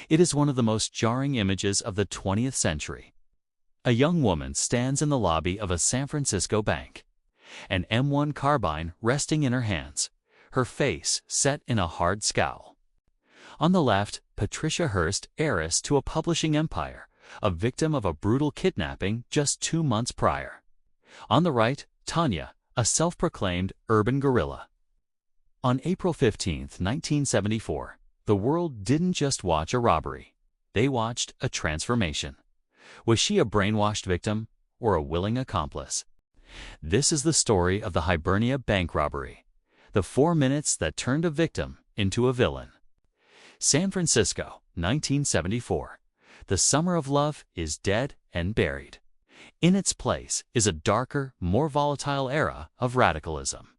It is one of the most jarring images of the 20th century. A young woman stands in the lobby of a San Francisco bank, an M1 Carbine resting in her hands, her face set in a hard scowl. On the left, Patricia Hearst, heiress to a publishing empire, a victim of a brutal kidnapping just 2 months prior. On the right, Tania, a self-proclaimed urban guerrilla. On April 15, 1974, the world didn't just watch a robbery. They watched a transformation. Was she a brainwashed victim or a willing accomplice? This is the story of the Hibernia Bank robbery, the 4 minutes that turned a victim into a villain. San Francisco, 1974. The summer of love is dead and buried. In its place is a darker, more volatile era of radicalism.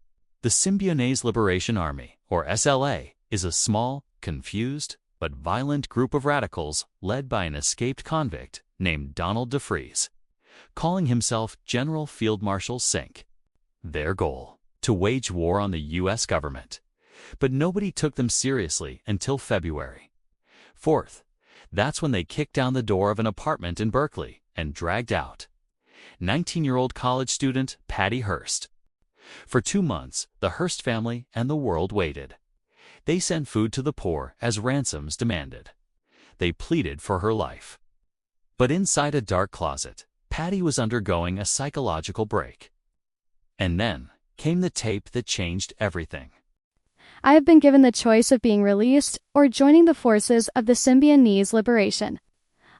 The Symbionese Liberation Army, or SLA, is a small, confused, but violent group of radicals led by an escaped convict named Donald DeFreeze, calling himself General Field Marshal Sink. Their goal: to wage war on the U.S. government. But nobody took them seriously until February 4th. That's when they kicked down the door of an apartment in Berkeley and dragged out 19-year-old college student Patty Hearst. For 2 months, the Hearst family and the world waited. They sent food to the poor as ransoms demanded. They pleaded for her life. But inside a dark closet, Patty was undergoing a psychological break. And then came the tape that changed everything. I have been given the choice of being released or joining the forces of the Symbionese Liberation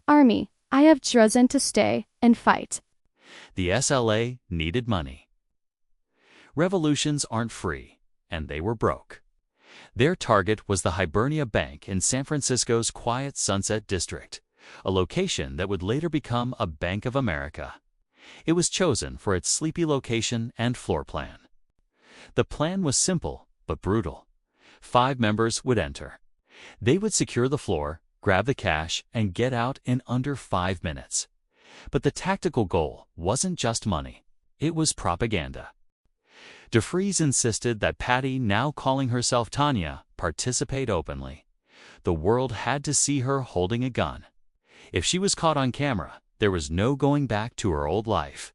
Army. I have chosen to stay and fight. The SLA needed money. Revolutions aren't free, and they were broke. Their target was the Hibernia Bank in San Francisco's quiet Sunset District, a location that would later become a Bank of America. It was chosen for its sleepy location and floor plan. The plan was simple but brutal. 5 members would enter. They would secure the floor, grab the cash, and get out in under 5 minutes. But the tactical goal wasn't just money. It was propaganda. DeFreeze insisted that Patty, now calling herself Tania, participate openly. The world had to see her holding a gun. If she was caught on camera, there was no going back to her old life.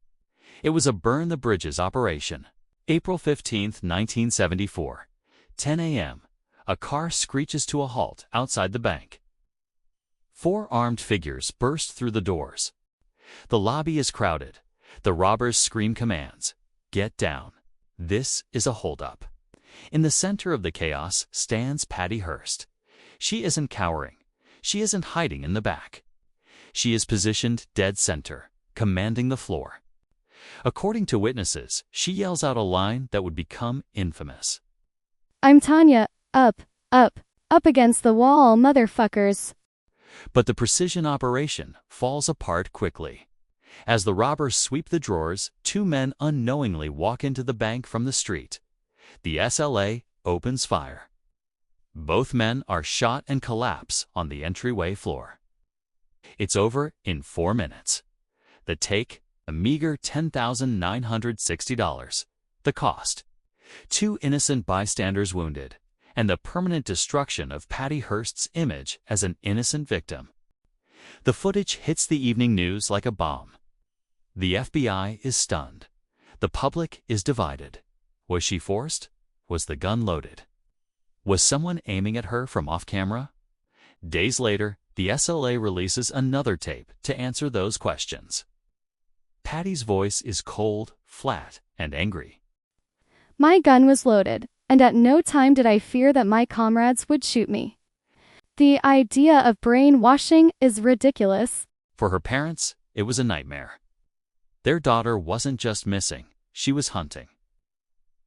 It was a burn-the-bridges operation. April 15, 1974. 10 a.m. A car screeches to a halt outside the bank. 4 armed figures burst through the doors. The lobby is crowded. The robbers scream commands. Get down. This is a holdup. In the center of the chaos stands Patty Hearst. She isn't cowering. She isn't hiding in the back. She is positioned dead center, commanding the floor. According to witnesses, she yells out a line that would become infamous. I'm Tania, up, up, up against the wall, motherfuckers. But the precision operation falls apart quickly. As the robbers sweep the drawers, 2 men unknowingly walk into the bank from the street. The SLA opens fire. Both men are shot and collapse on the entryway floor. It's over in 4 minutes. The take, a meager $10,960. The cost: 2 innocent bystanders wounded, and the permanent destruction of Patty Hearst's image as an innocent victim. The footage hits the evening news like a bomb. The FBI is stunned. The public is divided. Was she forced? Was the gun loaded? Was someone aiming at her from off-camera? Days later, the SLA releases another tape to answer those questions. Patty's voice is cold, flat, and angry. My gun was loaded, and at no time did I fear that my comrades would shoot me. The idea of brainwashing is ridiculous. For her parents, it was a nightmare. Their daughter wasn't just missing, she was hunting.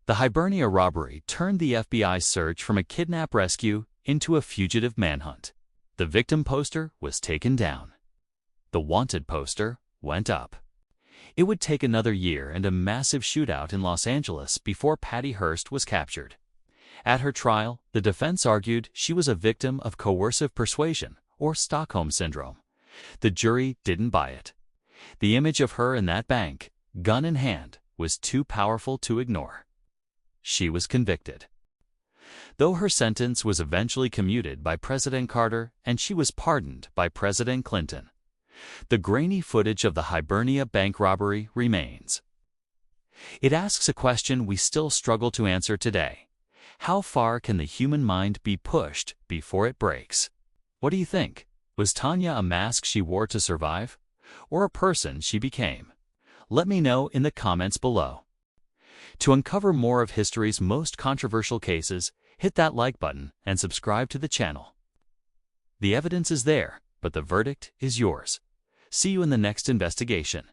The Hibernia robbery turned the FBI's search from a kidnap rescue into a fugitive manhunt. The victim poster was taken down. The wanted poster went up. It would take another year and a massive shootout in Los Angeles before Patty Hearst was captured. At her trial, the defense argued she was a victim of coercive persuasion, or Stockholm Syndrome. The jury didn't buy it. The image of her in that bank, gun in hand, was too powerful to ignore. She was convicted. Though her sentence was eventually commuted by President Carter and she was pardoned by President Clinton, the grainy footage of the Hibernia Bank robbery remains. It asks a question we still struggle to answer today. How far can the human mind be pushed before it breaks? What do you think? Was Tania a mask she wore to survive, or a person she became? Let me know in the comments below. To uncover more of history's most controversial cases, hit that like button and subscribe to the channel. The evidence is there, but the verdict is yours. See you in the next investigation.